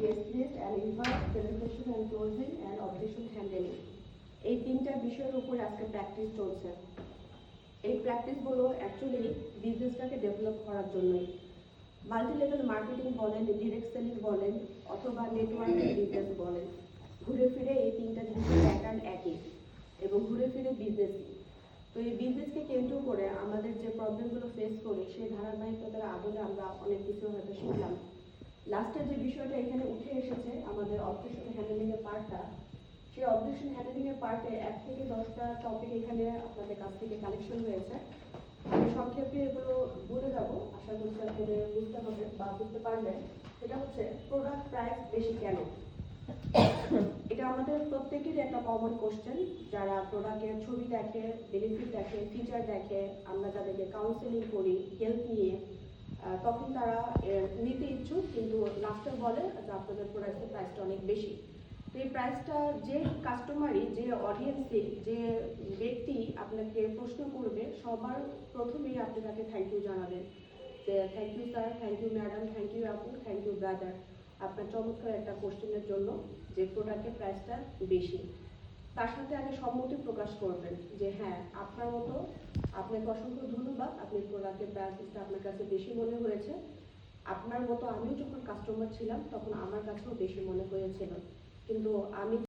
guest list and invite, presentation and closing and objection handling. এই তিনটা বিষয়ের উপর আজকে প্র্যাকটিস চলছে। এই প্র্যাকটিসগুলো অ্যাকচুয়ালি বিজনেসটাকে ডেভেলপ করার জন্যই। মাল্টি লেভেল মার্কেটিং বলেন, ডিরেক্ট সেলিং বলেন, অথবা নেটওয়ার্কিং বিজনেস বলেন, ঘুরে ফিরে এই তিনটা জিনিসের প্যাটার্ন একই এবং ঘুরে ফিরে বিজনেসই। তো এই বিজনেসকে কেন্দ্র করে আমাদের যে প্রবলেমগুলো ফেস করি সেই ধারাবাহিকতার আদলে আমরা অনেক কিছু হয়তো শিখলাম। লাস্টের যে বিষয়টা এখানে উঠে এসেছে আমাদের অবজেকশন হ্যান্ডলিং এর পার্টটা, সেই অবজেকশন হ্যান্ডলিং এর পার্টে 1 থেকে 10টা টপিক এখানে আপনাদের কাছ থেকে কালেকশন হয়েছে। আমি সংক্ষেপে এগুলো বলে যাব, আশা করছি আপনাদের বুঝতে হবে বা বুঝতে পারবেন। সেটা হচ্ছে প্রোডাক্ট প্রাইস বেশি কেন। এটা আমাদের প্রত্যেকেরই একটা কমন কোশ্চেন। যারা প্রোডাক্টের ছবি দেখে, বেনিফিট দেখে, ফিচার দেখে, আমরা তাদেরকে কাউন্সেলিং করি হেল্প নিয়ে, তখন তারা নিতে ইচ্ছুক, কিন্তু লাস্টে বলে যে আপনাদের প্রোডাক্টের প্রাইসটা অনেক বেশি। তো এই প্রাইসটা যে কাস্টমারই, যে অডিয়েন্সই, যে ব্যক্তি আপনাকে প্রশ্ন করবে, সবার প্রথমেই আপনি তাকে থ্যাংক ইউ জানাবেন যে thank you sir, thank you madam, thank you আপু, থ্যাংক ইউ ব্রাদার আপনার চমৎকার একটা কোশ্চেনের জন্য যে প্রোডাক্টের প্রাইসটা বেশি। তার সাথে আগে সম্মতি প্রকাশ করবেন যে হ্যাঁ আপনার মতো, আপনাকে অসংখ্য ধন্যবাদ, আপনি প্রোডাক্টের প্রাইসটা আপনার কাছে বেশি মনে হয়েছে। আপনার মতো আমিও যখন কাস্টমার ছিলাম তখন আমার কাছেও বেশি মনে হয়েছিল, কিন্তু আমি